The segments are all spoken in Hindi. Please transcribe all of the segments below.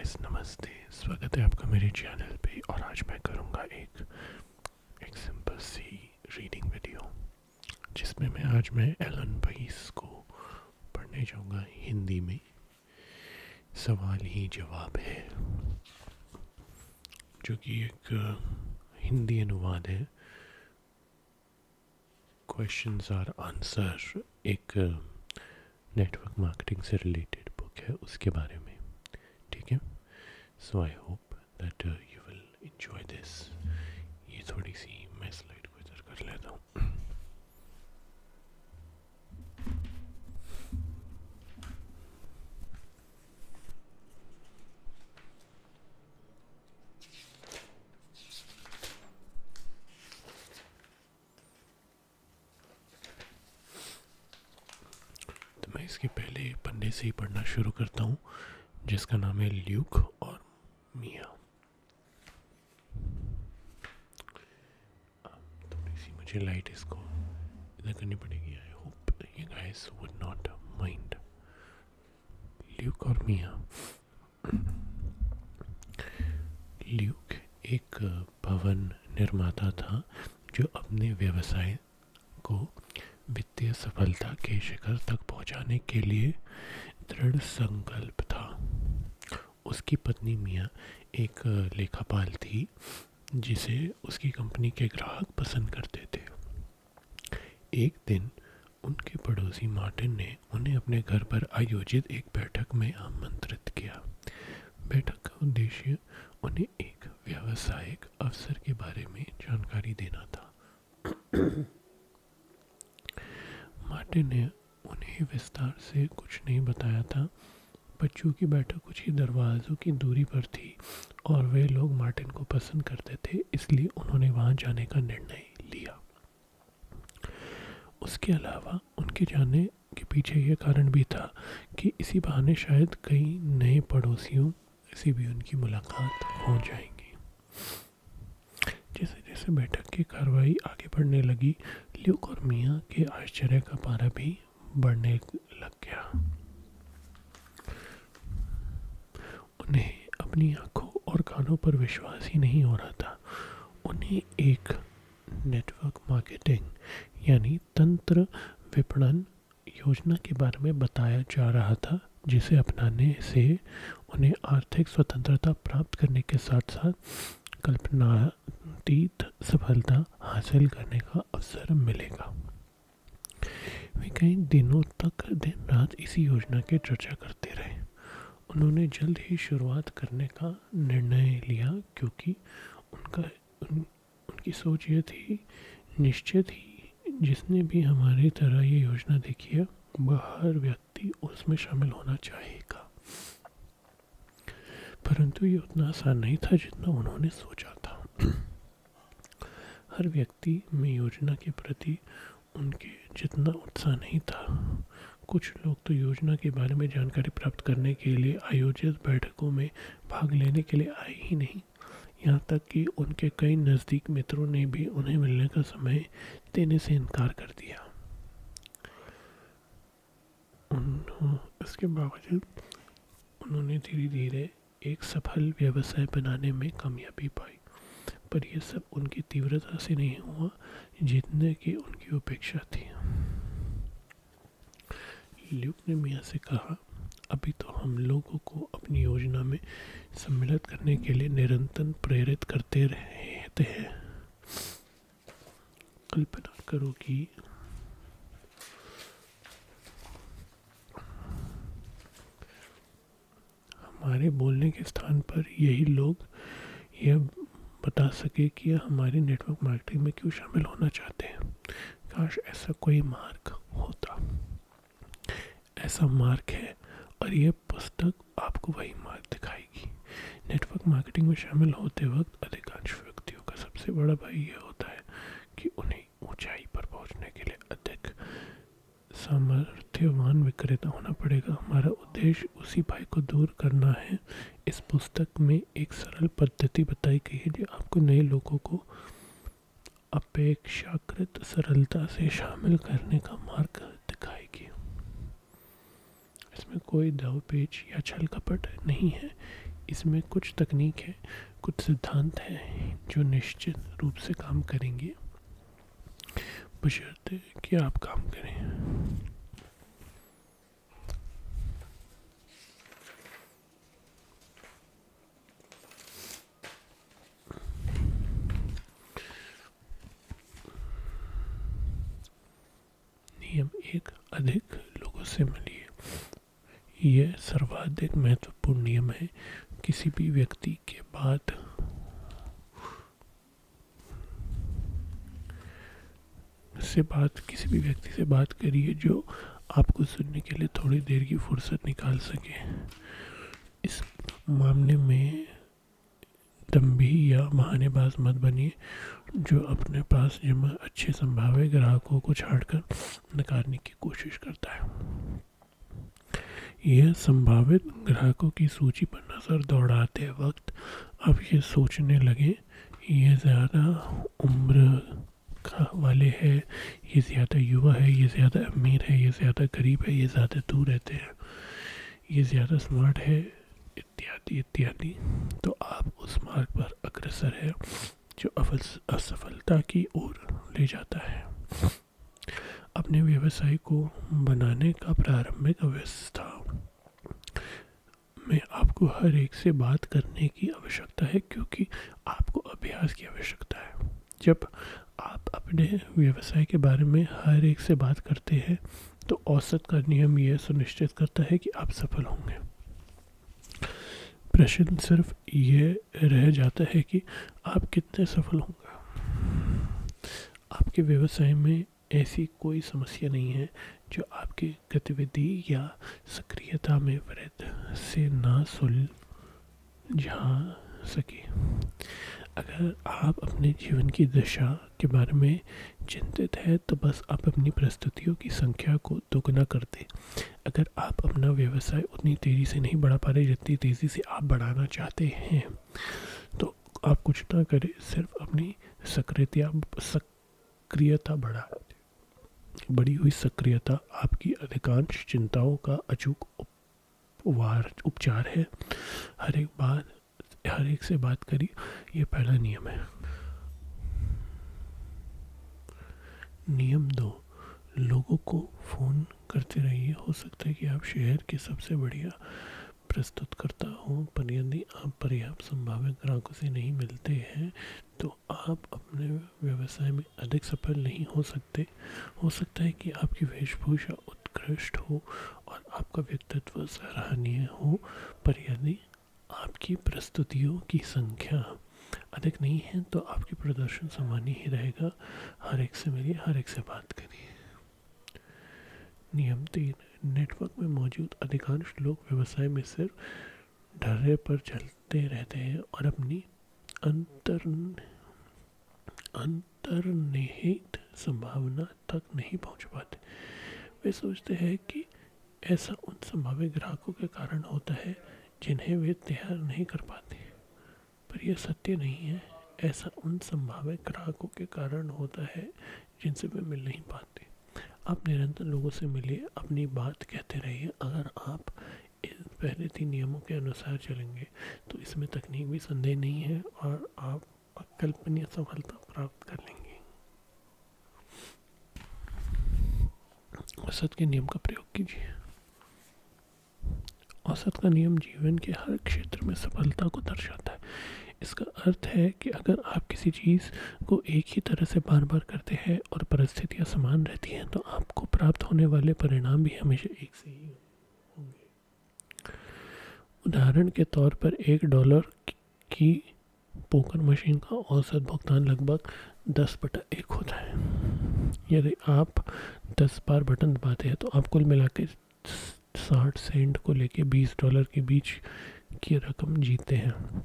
गाइस, नमस्ते। स्वागत है आपका मेरे चैनल पे। और आज मैं करूँगा एक सिंपल सी रीडिंग वीडियो जिसमें मैं एलन वाइस को पढ़ने जाऊँगा हिंदी में। सवाल ही जवाब है, जो कि एक हिंदी अनुवाद है। क्वेश्चंस आर आंसर एक नेटवर्क मार्केटिंग से रिलेटेड बुक है, उसके बारे में। ठीक है, so I hope that you will enjoy this. ये थोड़ी सी मैं स्लाइड को इधर कर लेता हूँ। तो मैं इसके पहले पन्ने से ही पढ़ना शुरू करता हूँ, जिसका नाम है ल्यूक और मिया। थोड़ी सी मुझे लाइट इसको इधर करनी पड़ेगी। I hope you guys would not mind. Luke और मिया। ल्यूक एक भवन निर्माता था जो अपने व्यवसाय को वित्तीय सफलता के शिखर तक पहुंचाने के लिए दृढ़ संकल्प था। उसकी पत्नी मिया एक लेखापाल थी जिसे उसकी कंपनी के ग्राहक पसंद करते थे। एक दिन उनके पड़ोसी मार्टिन ने उन्हें अपने घर पर आयोजित एक बैठक में आमंत्रित किया। बैठक का उद्देश्य उन्हें एक व्यावसायिक अवसर के बारे में जानकारी देना था। मार्टिन ने उन्हें विस्तार से कुछ नहीं बताया था, पर चूंकि बैठक कुछ ही दरवाज़ों की दूरी पर थी और वे लोग मार्टिन को पसंद करते थे, इसलिए उन्होंने वहां जाने का निर्णय लिया। उसके अलावा उनके जाने के पीछे यह कारण भी था कि इसी बहाने शायद कई नए पड़ोसियों से भी उनकी मुलाकात हो जाएगी। जैसे जैसे बैठक की कार्रवाई आगे बढ़ने लगी, ल्यूक और मिया के आश्चर्य का पारा भी बढ़ने लग गया। उन्हें अपनी आंखों और कानों पर विश्वास ही नहीं हो रहा था। उन्हें एक नेटवर्क मार्केटिंग यानी तंत्र विपणन योजना के बारे में बताया जा रहा था, जिसे अपनाने से उन्हें आर्थिक स्वतंत्रता प्राप्त करने के साथ साथ कल्पनातीत सफलता हासिल करने का अवसर मिलेगा। वे कई दिनों तक दिन रात इसी योजना की चर्चा करते रहे। उन्होंने जल्द ही शुरुआत करने का निर्णय लिया, क्योंकि उनकी सोच ये थी, निश्चित ही जिसने भी हमारी तरह ये योजना देखी है वह हर व्यक्ति उसमें शामिल होना चाहेगा। परंतु ये उतना आसान नहीं था जितना उन्होंने सोचा था। हर व्यक्ति में योजना के प्रति उनके जितना उत्साह नहीं था। कुछ लोग तो योजना के बारे में जानकारी प्राप्त करने के लिए आयोजित बैठकों में भाग लेने के लिए आए ही नहीं। यहाँ तक कि उनके कई नज़दीक मित्रों ने भी उन्हें मिलने का समय देने से इनकार कर दिया। इसके बावजूद उन्होंने धीरे धीरे एक सफल व्यवसाय बनाने में कामयाबी पाई, पर यह सब उनकी तीव्रता से नहीं हुआ जितने की उनकी अपेक्षा थी। ल्यूक ने मिया से कहा, अभी तो हम लोगों को अपनी योजना में सम्मिलित करने के लिए निरंतर प्रेरित करते रहते हैं। कल्पना करो कि हमारे बोलने के स्थान पर यही लोग यह बता सके कि हमारे नेटवर्क मार्केटिंग में क्यों शामिल होना चाहते हैं। काश ऐसा कोई मार्ग होता। ऐसा मार्ग है और यह पुस्तक आपको वही मार्ग दिखाएगी। नेटवर्क मार्केटिंग में शामिल होते वक्त अधिकांश व्यक्तियों का सबसे बड़ा भय यह होता है कि उन्हें ऊंचाई पर पहुंचने के लिए अधिक सामर्थ्यवान विक्रेता होना पड़ेगा। हमारा उद्देश्य उसी भय को दूर करना है। इस पुस्तक में एक सरल पद्धति बताई गई है जो आपको नए लोगों को अपेक्षाकृत सरलता से शामिल करने का मार्ग दिखाएगी। इसमें कोई दाव पेच या छल कपट नहीं है। इसमें कुछ तकनीक है, कुछ सिद्धांत हैं जो निश्चित रूप से काम करेंगे, बशर्ते कि आप काम करें। नियम एक, अधिक लोगों से मिलिए। यह सर्वाधिक महत्वपूर्ण नियम है। किसी भी व्यक्ति के बाद किसी भी व्यक्ति से बात करिए जो आपको सुनने के लिए थोड़ी देर की फुर्सत निकाल सके। इस मामले में दम्भी या बहानेबाज मत बनिए जो अपने पास जमा अच्छे संभावित ग्राहकों को छाड़कर नकारने की कोशिश करता है। यह संभावित ग्राहकों की सूची पर नज़र दौड़ाते वक्त आप ये सोचने लगे, ये ज़्यादा उम्र वाले हैं, ये ज़्यादा युवा है, ये ज़्यादा अमीर है, ये ज़्यादा गरीब है, ये ज़्यादा दूर रहते हैं, ये ज़्यादा स्मार्ट है, इत्यादि इत्यादि। तो आप उस मार्ग पर अग्रसर है जो असफलता की ओर ले जाता है। अपने व्यवसाय को बनाने का प्रारंभिक अवस्था में आपको हर एक से बात करने की आवश्यकता है, क्योंकि आपको अभ्यास की आवश्यकता है। जब आप अपने व्यवसाय के बारे में हर एक से बात करते हैं तो औसत का नियम यह सुनिश्चित करता है कि आप सफल होंगे। प्रश्न सिर्फ ये रह जाता है कि आप कितने सफल होंगे। आपके व्यवसाय में ऐसी कोई समस्या नहीं है जो आपकी गतिविधि या सक्रियता में वृद्धि से ना सुलझा सके। अगर आप अपने जीवन की दिशा के बारे में चिंतित है तो बस आप अपनी प्रस्तुतियों की संख्या को दोगुना कर दें। अगर आप अपना व्यवसाय उतनी तेज़ी से नहीं बढ़ा पा रहे जितनी तेज़ी से आप बढ़ाना चाहते हैं तो आप कुछ ना करें, सिर्फ अपनी सक्रियता बढ़ा। बढ़ी हुई सक्रियता आपकी अधिकांश चिंताओं का अचूक उपचार है। हर एक से बात करिए, ये पहला नियम है। नियम 2, लोगों को फ़ोन करते रहिए। हो सकता है कि आप शहर के सबसे बढ़िया प्रस्तुतकर्ता हो, पर यदि आप पर्याप्त संभावित ग्राहकों से नहीं मिलते हैं तो आप अपने व्यवसाय में अधिक सफल नहीं हो सकते। हो सकता है कि आपकी वेशभूषा उत्कृष्ट हो और आपका व्यक्तित्व सराहनीय हो, पर यदि आपकी प्रस्तुतियों की संख्या अधिक नहीं है तो आपकी प्रदर्शन सामान्य ही रहेगा। हर एक से मिलिए, हर एक से बात करिए। नियम 3, नेटवर्क में मौजूद अधिकांश लोग व्यवसाय में सिर्फ ढर्रे पर चलते रहते हैं और अपनी अंतर्निहित संभावना तक नहीं पहुंच पाते। वे सोचते हैं कि ऐसा उन संभावित ग्राहकों के कारण होता है जिन्हें वे तैयार नहीं कर पाते, पर यह सत्य नहीं है। ऐसा उन संभावित ग्राहकों के कारण होता है जिनसे वे मिल नहीं पाते। आप निरंतर लोगों से मिलिए, अपनी बात कहते रहिए। अगर आप इन पहले 3 नियमों के अनुसार चलेंगे तो इसमें तकनीक भी संदेह नहीं है और आप अकल्पनीय सफलता प्राप्त कर लेंगे। औसत के नियम का प्रयोग कीजिए। औसत का नियम जीवन के हर क्षेत्र में सफलता को दर्शाता है। इसका अर्थ है कि अगर आप किसी चीज़ को एक ही तरह से बार बार करते हैं और परिस्थितियाँ समान रहती हैं तो आपको प्राप्त होने वाले परिणाम भी हमेशा एक से ही होंगे। उदाहरण के तौर पर $1 की पोकर मशीन का औसत भुगतान लगभग 10/1 होता है। यदि आप 10 बार बटन दबाते हैं तो आप कुल मिलाकर 60 सेंट को लेके $20 के बीच की रकम जीतते हैं।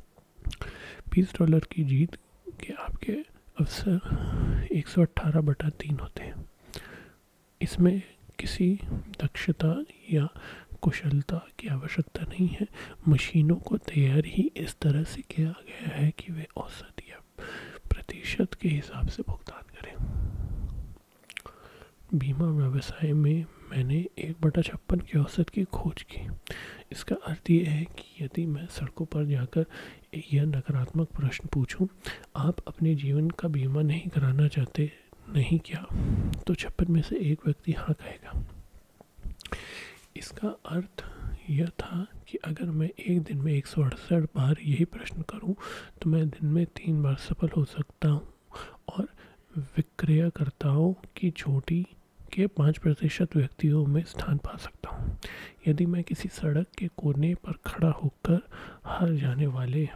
$20 की जीत के आपके अवसर 118/3 होते हैं। इसमें किसी दक्षता या कुशलता की आवश्यकता नहीं है। मशीनों को तैयार ही इस तरह से किया गया है कि वे औसत या प्रतिशत के हिसाब से भुगतान करें। बीमा व्यवसाय में मैंने 1/56 के औसत की खोज की। इसका अर्थ ये है कि यदि मैं सड़कों पर जाकर यह नकारात्मक प्रश्न पूछूं, आप अपने जीवन का बीमा नहीं कराना चाहते नहीं क्या, तो 56 में से एक व्यक्ति हाँ कहेगा। इसका अर्थ यह था कि अगर मैं एक दिन में 168 बार यही प्रश्न करूं, तो मैं दिन में 3 बार सफल हो सकता हूं और विक्रयकर्ताओं की चोटी के 5% व्यक्तियों में स्थान पा सकता हूं। यदि मैं किसी सड़क के कोने पर खड़ा होकर हार जाने वाले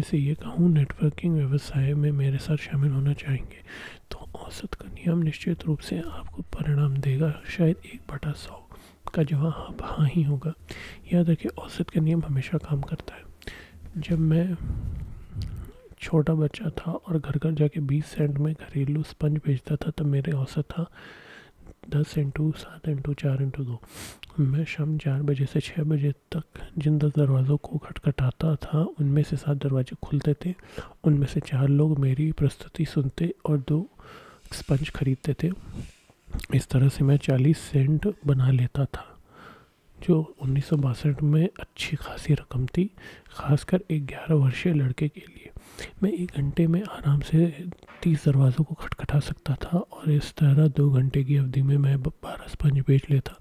से ये कहूँ नेटवर्किंग व्यवसाय में मेरे साथ शामिल होना चाहेंगे, तो औसत का नियम निश्चित रूप से आपको परिणाम देगा। शायद 1/100 का जवाब हाँ ही होगा। याद रखिए, औसत का नियम हमेशा काम करता है। जब मैं छोटा बच्चा था और घर घर जाके 20 सेंट में घरेलू स्पंज बेचता था, तब मेरे औसत था 10 इंटू 7 इंटू 4 इंटू 2। मैं शाम 4 बजे से 6 बजे तक जिन 10 दरवाज़ों को खटखटाता था, उनमें से 7 दरवाजे खुलते थे। उनमें से 4 लोग मेरी प्रस्तुति सुनते और 2 स्पंज खरीदते थे। इस तरह से मैं 40 सेंट बना लेता था, जो 1962 में अच्छी खासी रकम थी, खासकर एक 11 वर्षीय लड़के के लिए। मैं 1 घंटे में आराम से 30 दरवाज़ों को खटखटा सकता था और इस तरह 2 घंटे की अवधि में मैं 12 स्पंज बेच लेता,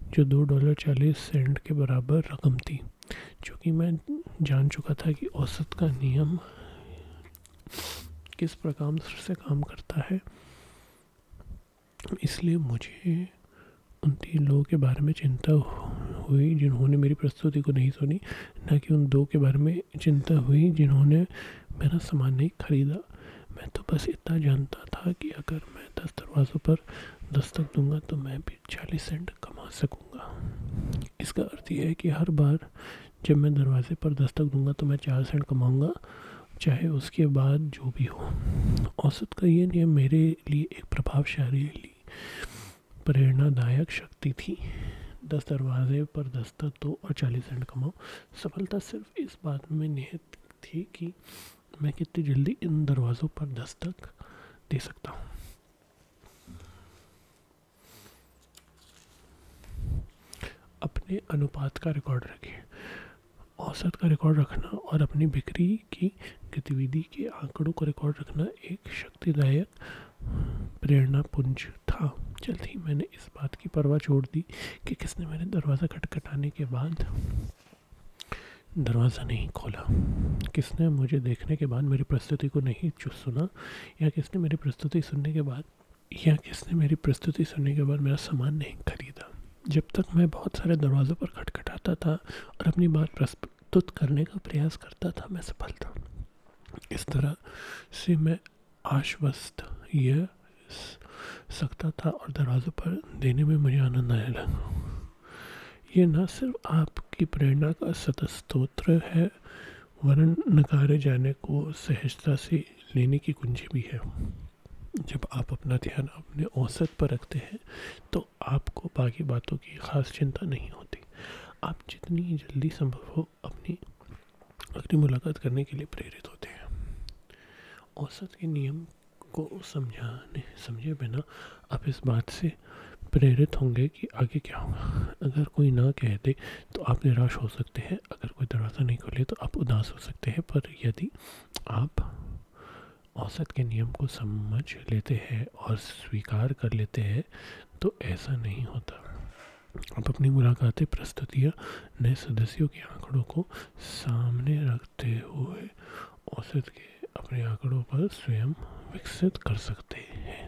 जो $2.40 के बराबर रकम थी। क्योंकि मैं जान चुका था कि औसत का नियम किस प्रकार से काम करता है, इसलिए मुझे उन 3 लोगों के बारे में चिंता हुई जिन्होंने मेरी प्रस्तुति को नहीं सुनी, न कि उन 2 के बारे में चिंता हुई जिन्होंने मेरा सामान नहीं खरीदा। मैं तो बस इतना जानता था कि अगर मैं 10 दरवाज़ों पर दस्तक दूंगा तो मैं भी 40 सेंट कमा सकूंगा। इसका अर्थ यह है कि हर बार जब मैं दरवाजे पर दस्तक दूंगा तो मैं 4 सेंट कमाऊंगा, चाहे उसके बाद जो भी हो। औसत का ये नियम मेरे लिए एक प्रभावशाली प्रेरणादायक शक्ति थी। 10 दरवाजे पर दस्तक दो और 40 सेंट कमाओ। सफलता सिर्फ इस बात में निहित थी कि मैं कितनी जल्दी इन दरवाज़ों पर दस्तक दे सकता हूँ। अपने अनुपात का रिकॉर्ड रखिए। औसत का रिकॉर्ड रखना और अपनी बिक्री की गतिविधि के आंकड़ों को रिकॉर्ड रखना एक शक्तिदायक प्रेरणापुंज था। जल्द ही मैंने इस बात की परवाह छोड़ दी कि किसने मेरे दरवाज़ा खटखटाने के बाद दरवाज़ा नहीं खोला, किसने मुझे देखने के बाद मेरी प्रस्तुति को नहीं सुना, या किसने मेरी प्रस्तुति सुनने के बाद मेरा सामान नहीं खरीदा। जब तक मैं बहुत सारे दरवाज़ों पर खटखटाता था और अपनी बात प्रस्तुत करने का प्रयास करता था, मैं सफल था। इस तरह से मैं आश्वस्त यह सकता था और दरवाज़ों पर देने में मुझे आनंद आने लगा। ये न सिर्फ आपकी प्रेरणा का सतत स्तोत्र है, वरन नकारे जाने को सहजता से लेने की कुंजी भी है। जब आप अपना ध्यान अपने औसत पर रखते हैं तो आपको बाकी बातों की खास चिंता नहीं होती। आप जितनी जल्दी संभव हो अपनी अगली मुलाकात करने के लिए प्रेरित होते हैं। औसत के नियम को समझे बिना आप इस बात से प्रेरित होंगे कि आगे क्या होगा। अगर कोई ना कह दे तो आप निराश हो सकते हैं, अगर कोई दरवाज़ा नहीं खोले तो आप उदास हो सकते हैं। पर यदि आप औसत के नियम को समझ लेते हैं और स्वीकार कर लेते हैं तो ऐसा नहीं होता। आप अपनी मुलाकातें, प्रस्तुतियाँ, नए सदस्यों के आंकड़ों को सामने रखते हुए औसत के अपने आंकड़ों पर स्वयं विकसित कर सकते हैं।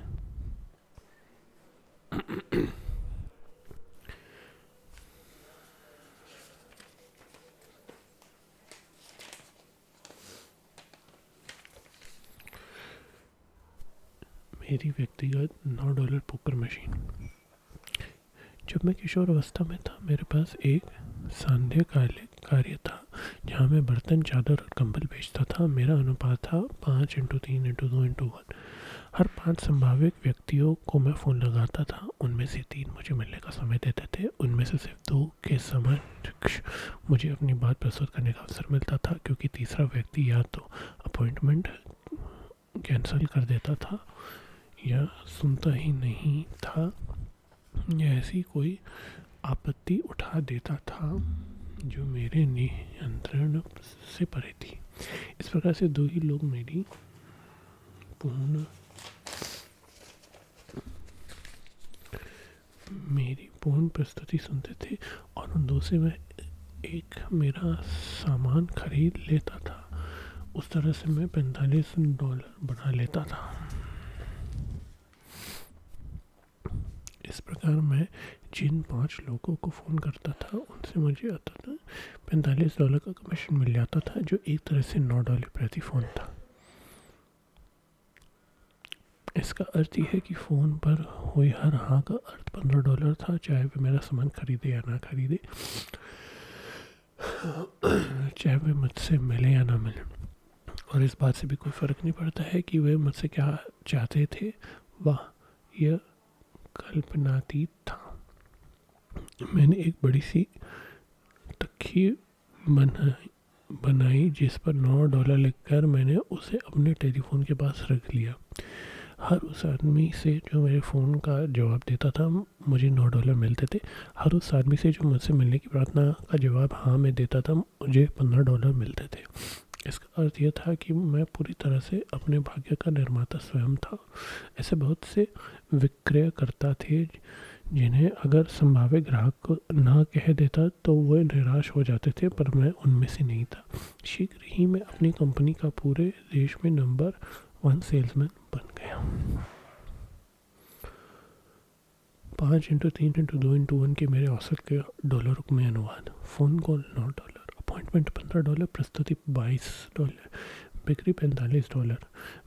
मेरी व्यक्तिगत $9 पोकर मशीन। जब मैं किशोर अवस्था में था, मेरे पास एक सांध्य कार्य था जहाँ जहाँ मैं बर्तन, चादर और कंबल बेचता था। मेरा अनुपात था 5:3:2:1। हर 5 संभावित व्यक्तियों को मैं फ़ोन लगाता था। उनमें से 3 मुझे मिलने का समय देते थे। उनमें से सिर्फ 2 के समक्ष मुझे अपनी बात प्रस्तुत करने का अवसर मिलता था, क्योंकि तीसरा व्यक्ति या तो अपॉइंटमेंट कैंसिल कर देता था या सुनता ही नहीं था, या ऐसी कोई आपत्ति उठा देता था जो मेरे नियंत्रण से परे थी। इस प्रकार से 2 ही लोग मेरी पूर्ण प्रस्तुति सुनते थे, और उन 2 से मैं एक मेरा सामान खरीद लेता था। उस तरह से मैं $45 बना लेता था। इस प्रकार मैं जिन 5 लोगों को फ़ोन करता था उनसे मुझे आता था $45 का कमीशन मिल जाता था, जो एक तरह से $9 प्रति फ़ोन था। इसका अर्थ यह है कि फ़ोन पर हुई हर हाँ का अर्थ $15 था, चाहे वे मेरा सामान खरीदे या ना खरीदे, चाहे वे मुझसे मिले या ना मिले। और इस बात से भी कोई फ़र्क नहीं पड़ता है कि वे मुझसे क्या चाहते थे। वाह, यह कल्पनातीत था। मैंने एक बड़ी सी तख्ती बनाई जिस पर $9 लिखकर मैंने उसे अपने टेलीफोन के पास रख लिया। हर उस आदमी से जो मेरे फ़ोन का जवाब देता था मुझे $9 मिलते थे। हर उस आदमी से जो मुझसे मिलने की प्रार्थना का जवाब हाँ में देता था मुझे $15 मिलते थे। इसका अर्थ यह था कि मैं पूरी तरह से अपने भाग्य का निर्माता स्वयं था। ऐसे बहुत से विक्रयकर्ता थे जिन्हें अगर संभावित ग्राहक को ना कह देता तो वे निराश हो जाते थे, पर मैं उनमें से नहीं था। शीघ्र ही मैं अपनी कंपनी का पूरे देश में नंबर 1 सेल्समैन बन गया। 5:3:2:1 के मेरे औसत के डॉलरों में अनुवाद। फ़ोन कॉल $9, अपॉइंटमेंट $15, प्रस्तुति $22, बिक्री $45।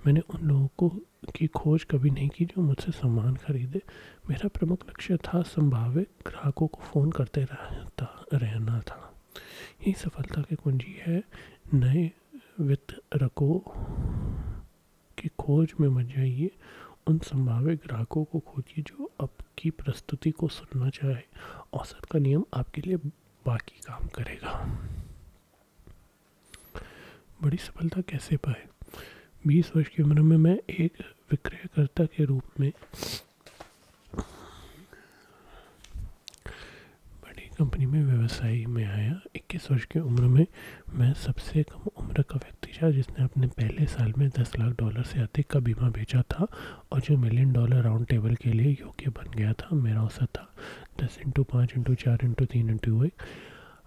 मैंने उन लोगों की खोज कभी नहीं की जो मुझसे सामान खरीदे। मेरा प्रमुख लक्ष्य था संभावित ग्राहकों को फ़ोन करते रहना था। यही सफलता की कुंजी है। नए वितरकों की खोज में मत जाइए, उन संभावित ग्राहकों को खोजिए जो आपकी प्रस्तुति को सुनना चाहे। औसत का नियम आपके लिए बाकी काम करेगा। बड़ी सफलता कैसे पाए? 20 वर्ष की उम्र में मैं एक विक्रयकर्ता के रूप में बड़ी कंपनी में व्यवसाय में आया। 21 वर्ष की उम्र में मैं सबसे कम उम्र का व्यक्ति था जिसने अपने पहले साल में $10 लाख से अधिक का बीमा बेचा था और जो $1 मिलियन राउंड टेबल के लिए योग्य बन गया था। मेरा औसत था 10x5x4x3x2।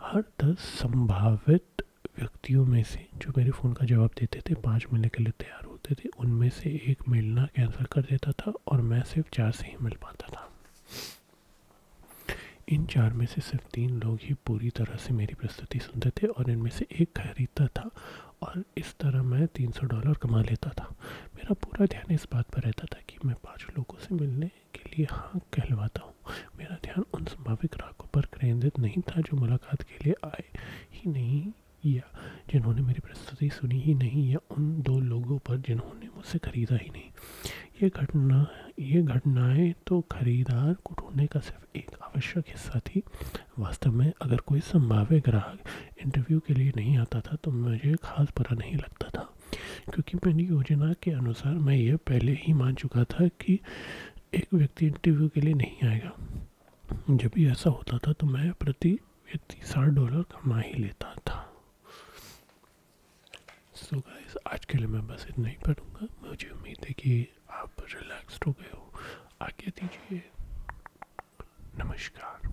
हर 10 संभावित व्यक्तियों में से जो मेरे फ़ोन का जवाब देते थे 5 मिलने के लिए तैयार होते थे। उनमें से एक मिलना कैंसिल कर देता था और मैं सिर्फ 4 से ही मिल पाता था। इन 4 में से सिर्फ 3 लोग ही पूरी तरह से मेरी प्रस्तुति सुनते थे और इनमें से एक खरीदता था, और इस तरह मैं $300 कमा लेता था। मेरा पूरा ध्यान इस बात पर रहता था कि मैं 5 लोगों से मिलने के लिए हाँ कहलवाता हूँ। मेरा ध्यान उन संभावित ग्राहकों पर केंद्रित नहीं था जो मुलाकात के लिए आए ही नहीं या जिन्होंने मेरी प्रस्तुति सुनी ही नहीं, या उन 2 लोगों पर जिन्होंने मुझसे खरीदा ही नहीं। ये घटनाएं तो खरीदार को ढूंढने का सिर्फ एक आवश्यक हिस्सा थी। वास्तव में अगर कोई संभाव्य ग्राहक इंटरव्यू के लिए नहीं आता था तो मुझे खास बुरा नहीं लगता था, क्योंकि मेरी योजना के अनुसार मैं यह पहले ही मान चुका था कि एक व्यक्ति इंटरव्यू के लिए नहीं आएगा। जब भी ऐसा होता था तो मैं प्रति व्यक्ति $60 कमा ही लेता था। सो गाइस, आज के लिए मैं बस इतना ही पढ़ूंगा। मुझे उम्मीद है कि आप रिलैक्स्ड हो गए हो। आज्ञा दीजिए। नमस्कार।